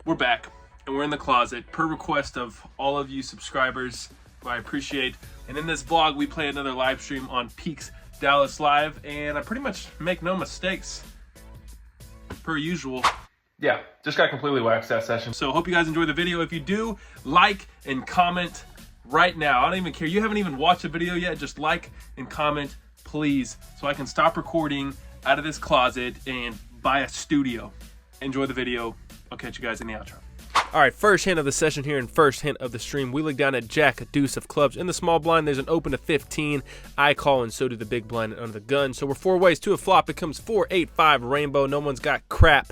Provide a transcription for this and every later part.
We're back and we're in the closet per request of all of you subscribers, who I appreciate. And in this vlog, we play another live stream on Peaks Dallas Live, and I pretty much make no mistakes per usual. Yeah, just got completely waxed that session. So hope you guys enjoy the video. If you do, like and comment right now. I don't even care. You haven't even watched the video yet. Just like and comment, please, so I can stop recording out of this closet and buy a studio. Enjoy the video. I'll catch you guys in the outro. All right, first hint of the session here and first hint of the stream. We look down at Jack, deuce of clubs. In the small blind, there's an open to 15. I call, and so do the big blind under the gun. So we're 4 ways to a flop. It comes 4, 8, 5, rainbow. No one's got crap.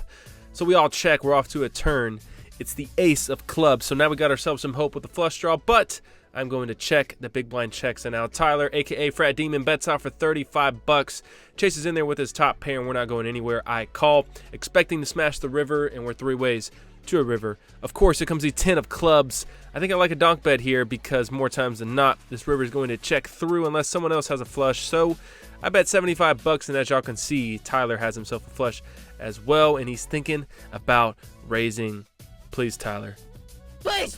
So we all check. We're off to a turn. It's the ace of clubs. So now we got ourselves some hope with the flush draw, but I'm going to check. The big blind checks, and now Tyler, aka Frat Demon, bets out for 35 bucks. Chase is in there with his top pair, and we're not going anywhere. I call, expecting to smash the river, and we're 3 ways to a river. Of course, it comes the 10 of clubs. I think I like a donk bet here because more times than not, this river is going to check through unless someone else has a flush. So I bet 75 bucks, and as y'all can see, Tyler has himself a flush as well, and he's thinking about raising. Please, Tyler. Please.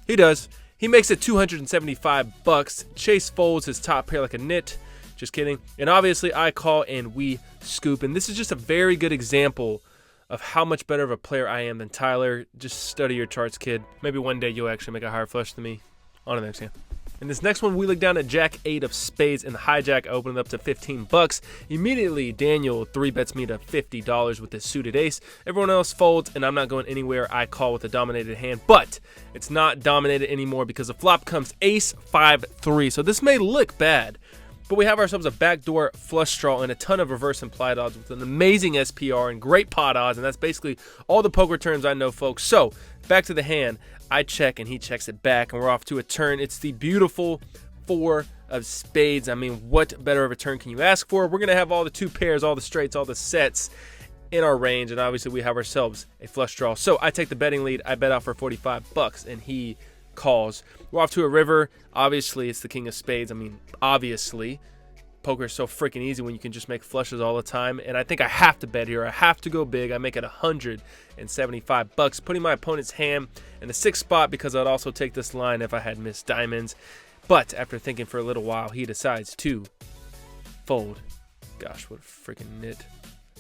He does. He makes it 275 bucks. Chase folds his top pair like a nit. Just kidding. And obviously I call and we scoop. And this is just a very good example of how much better of a player I am than Tyler. Just study your charts, kid. Maybe one day you'll actually make a higher flush than me. On to the next hand. In this next one, we look down at Jack 8 of spades and the hijack opened up to 15 bucks. Immediately, Daniel 3-bets me to $50 with his suited ace. Everyone else folds, and I'm not going anywhere. I call with a dominated hand, but it's not dominated anymore because the flop comes ace 5-3. So this may look bad, but we have ourselves a backdoor flush draw and a ton of reverse implied odds with an amazing SPR and great pot odds, and that's basically all the poker terms I know, folks. So back to the hand. I check and he checks it back, and we're off to a turn. It's the beautiful 4 of spades. I mean, what better of a turn can you ask for? We're going to have all the 2 pairs, all the straights, all the sets in our range, and obviously we have ourselves a flush draw. So I take the betting lead. I bet out for 45 bucks, and he calls. We're off to a river. Obviously, it's the king of spades. I mean, obviously. Poker is so freaking easy when you can just make flushes all the time, and I think I have to bet here. I have to go big. I make it 175 bucks, putting my opponent's hand in the 6th spot because I'd also take this line if I had missed diamonds. But after thinking for a little while, he decides to fold. Gosh, what a freaking nit.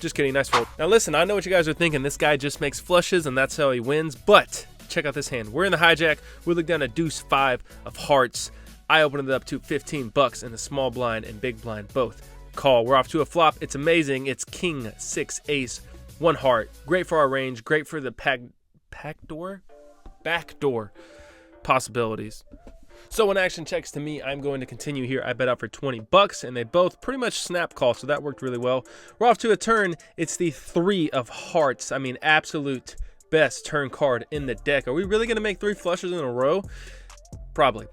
Just kidding, nice fold. Now listen, I know what you guys are thinking. This guy just makes flushes and that's how he wins, but check out this hand. We're in the hijack. We look down at deuce 5 of hearts. I opened it up to 15 bucks in the small blind and big blind both call. We're off to a flop. It's amazing. It's king 6 ace 1 heart. Great for our range. Great for the backdoor possibilities. So when action checks to me, I'm going to continue here. I bet out for 20 bucks, and they both pretty much snap call, so that worked really well. We're off to a turn. It's the 3 of hearts. I mean, absolute best turn card in the deck. Are we really going to make 3 flushes in a row? Probably.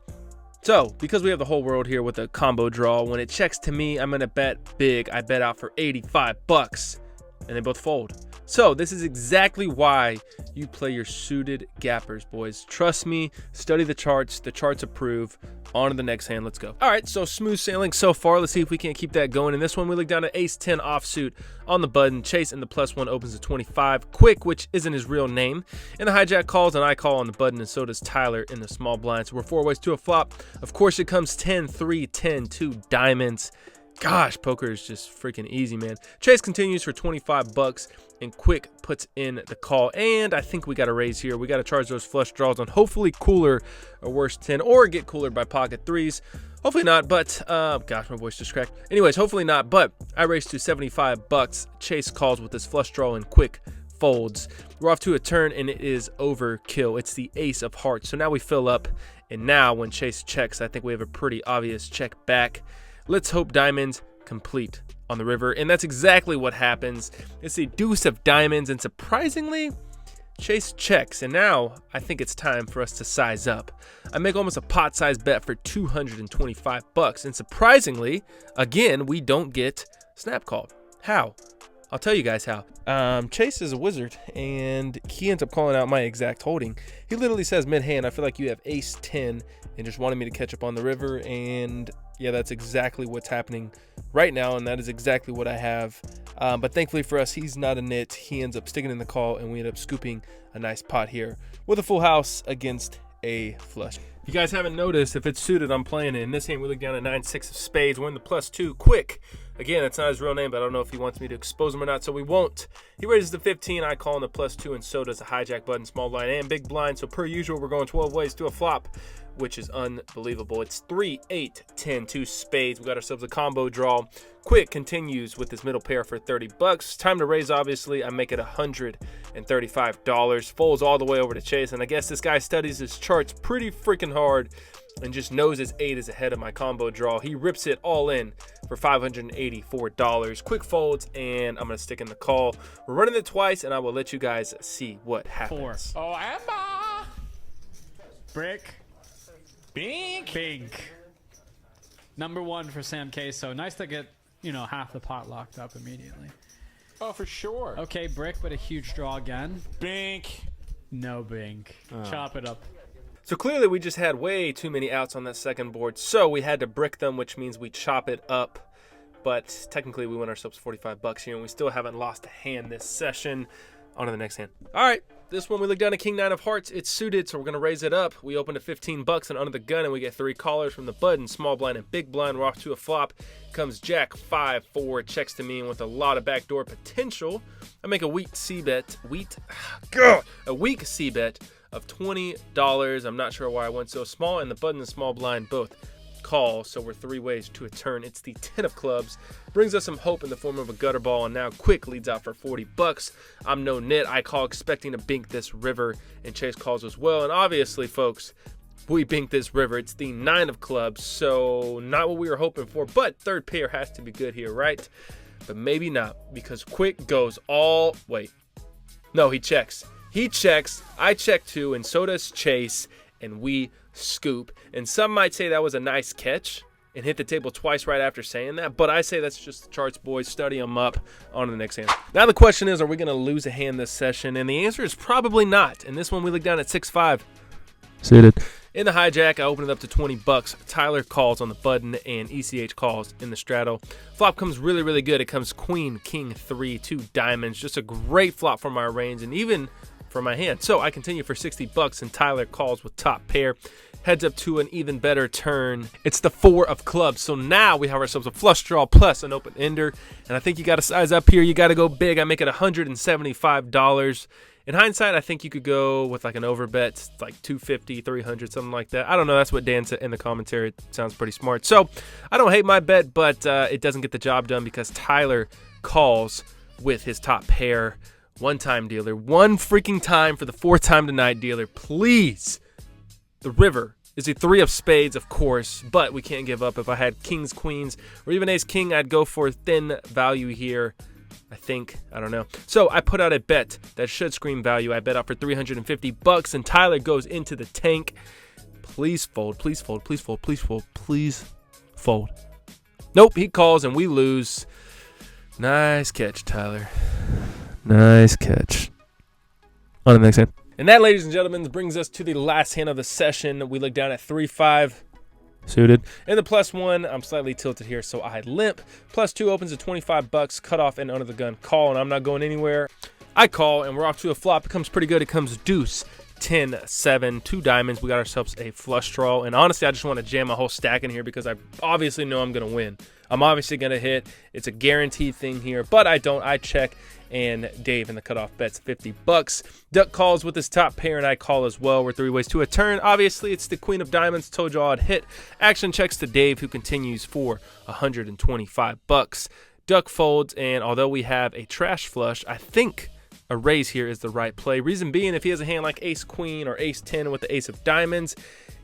So, because we have the whole world here with a combo draw, when it checks to me, I'm going to bet big. I bet out for 85 bucks, and they both fold. So, this is exactly why you play your suited gappers, boys. Trust me, study the charts approve. On to the next hand, let's go. All right, so smooth sailing so far. Let's see if we can't keep that going. In this one, we look down at ace 10 offsuit on the button. Chase in the +1 opens to 25. Quick, which isn't his real name. And the hijack calls, and I call on the button, and so does Tyler in the small blind. So we're 4 ways to a flop. Of course, it comes 10, 3, 10, 2 diamonds. Gosh, poker is just freaking easy, man. Chase continues for 25 bucks, and Quick puts in the call. And I think we got to raise here. We got to charge those flush draws on hopefully cooler or worse 10, or get cooler by pocket 3s. Hopefully not, but gosh, my voice just cracked. Anyways, hopefully not, but I raise to 75 bucks. Chase calls with his flush draw, and Quick folds. We're off to a turn, and it is overkill. It's the ace of hearts. So now we fill up, and now when Chase checks, I think we have a pretty obvious check back. Let's hope diamonds complete on the river, and that's exactly what happens. It's the deuce of diamonds, and surprisingly, Chase checks, and now I think it's time for us to size up. I make almost a pot-sized bet for 225 bucks, and surprisingly, again, we don't get snap called. How? I'll tell you guys how. Chase is a wizard, and he ends up calling out my exact holding. He literally says mid-hand, I feel like you have ace 10, and just wanted me to catch up on the river, and yeah, that's exactly what's happening right now, and that is exactly what I have. But thankfully for us, he's not a nit. He ends up sticking in the call, and we end up scooping a nice pot here with a full house against a flush. If you guys haven't noticed, if it's suited, I'm playing it. In this hand, we look down at 9-6 of spades. We're in the +2. Quick. Again, that's not his real name, but I don't know if he wants me to expose him or not, so we won't. He raises the 15. I call in the +2, and so does the hijack button, small blind, and big blind. So per usual, we're going 12 ways to a flop, which is unbelievable. It's 3, 8, 10, 2 spades. We got ourselves a combo draw. Quick continues with this middle pair for 30 bucks. Time to raise, obviously. I make it $135. Folds all the way over to Chase, and I guess this guy studies his charts pretty freaking hard and just knows his 8 is ahead of my combo draw. He rips it all in for $584. Quick folds, and I'm going to stick in the call. We're running it twice, and I will let you guys see what happens. 4. Oh, Emma! Brick. Bink. Bink. Number 1 for Sam Queso. Nice to get, you know, half the pot locked up immediately. Oh, for sure. Okay, brick, but a huge draw again. Bink. No bink. Chop it up. So clearly we just had way too many outs on that second board, so we had to brick them, which means we chop it up. But technically we win ourselves 45 bucks here, and we still haven't lost a hand this session. On to the next hand. All right, this one we look down at King 9 of Hearts. It's suited, so we're going to raise it up. We open to 15 bucks and under the gun, and we get 3 callers from the button, small blind and big blind. We're off to a flop. Comes Jack 5-4, checks to me, and with a lot of backdoor potential, I make a weak C-bet. A weak C-bet of $20. I'm not sure why I went so small, and the button and small blind both call, so we're 3 ways to a turn. It's the 10 of clubs, brings us some hope in the form of a gutter ball, and now Quick leads out for 40 bucks. I'm no nit. I call expecting to bink this river, and Chase calls as well, and obviously, folks, we bink this river. It's the 9 of clubs, so not what we were hoping for, but third pair has to be good here, right? But maybe not, because Quick goes all... Wait. No, he checks. He checks, I check too, and so does Chase, and we scoop. And some might say that was a nice catch and hit the table twice right after saying that, but I say that's just the charts, boys. Study them up. On to the next hand. Now the question is, are we going to lose a hand this session? And the answer is probably not. In this one, we look down at 6-5. Suited. In the hijack, I open it up to 20 bucks. Tyler calls on the button, and ECH calls in the straddle. Flop comes really, really good. It comes Queen, King, 3, 2 diamonds. Just a great flop for my range, and even for my hand. So I continue for 60 bucks, and Tyler calls with top pair. Heads up to an even better turn. It's the 4 of clubs. So now we have ourselves a flush draw plus an open ender. And I think you got to size up here. You got to go big. I make it $175. In hindsight, I think you could go with like an overbet, like 250, 300, something like that. I don't know. That's what Dan said in the commentary. It sounds pretty smart. So I don't hate my bet, but it doesn't get the job done because Tyler calls with his top pair. One-time dealer. One freaking time for the 4th time tonight, dealer. Please. The river is a 3 of spades, of course, but we can't give up. If I had kings, queens, or even ace king, I'd go for thin value here. I think, I don't know. So I put out a bet that should scream value. I bet out for 350 bucks, and Tyler goes into the tank. Please fold, please fold, please fold, please fold, please fold. Nope, he calls and we lose. Nice catch, Tyler. Nice catch. On to the next hand. And that, ladies and gentlemen, brings us to the last hand of the session. We look down at 3-5. Suited. In the +1, I'm slightly tilted here, so I limp. +2 opens at 25 bucks, cut off and under the gun call, and I'm not going anywhere. I call, and we're off to a flop. It comes pretty good. It comes deuce, 10, 7, 2 diamonds. We got ourselves a flush draw, and honestly, I just want to jam a whole stack in here because I obviously know I'm going to win. I'm obviously going to hit. It's a guaranteed thing here, but I don't. I check, and Dave in the cutoff bets 50 bucks. Duck calls with his top pair, and I call as well. We're 3 ways to a turn. Obviously, it's the queen of diamonds. Told you I'd hit. Action checks to Dave, who continues for 125 bucks. Duck folds, and although we have a trash flush, I think a raise here is the right play. Reason being, if he has a hand like ace queen or ace 10 with the ace of diamonds,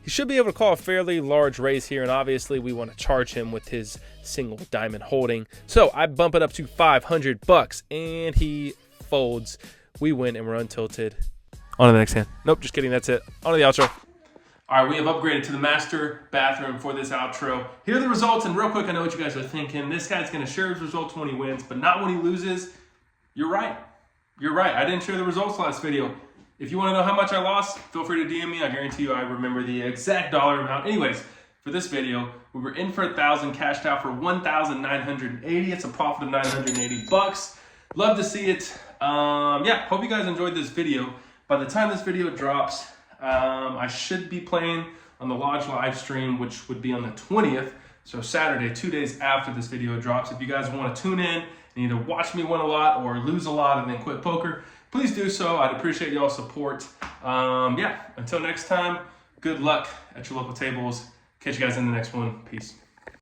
he should be able to call a fairly large raise here, and obviously we want to charge him with his single diamond holding. So I bump it up to 500 bucks, and he folds. We win, and we're untilted. On to the next hand. Nope, just kidding. That's it. On to the outro. All right, we have upgraded to the master bathroom for this outro. Here are the results, and real quick, I know what you guys are thinking. This guy's going to share his results when he wins, but not when he loses. You're right. You're right. I didn't share the results last video. If you want to know how much I lost, feel free to DM me. I guarantee you I remember the exact dollar amount. Anyways, for this video. We were in for 1,000, cashed out for 1,980. It's a profit of 980 bucks. Love to see it. Yeah, hope you guys enjoyed this video. By the time this video drops, I should be playing on the Lodge live stream, which would be on the 20th. So Saturday, 2 days after this video drops. If you guys want to tune in and either watch me win a lot or lose a lot and then quit poker, please do so. I'd appreciate y'all's support. Yeah, until next time, good luck at your local tables. Catch you guys in the next one. Peace.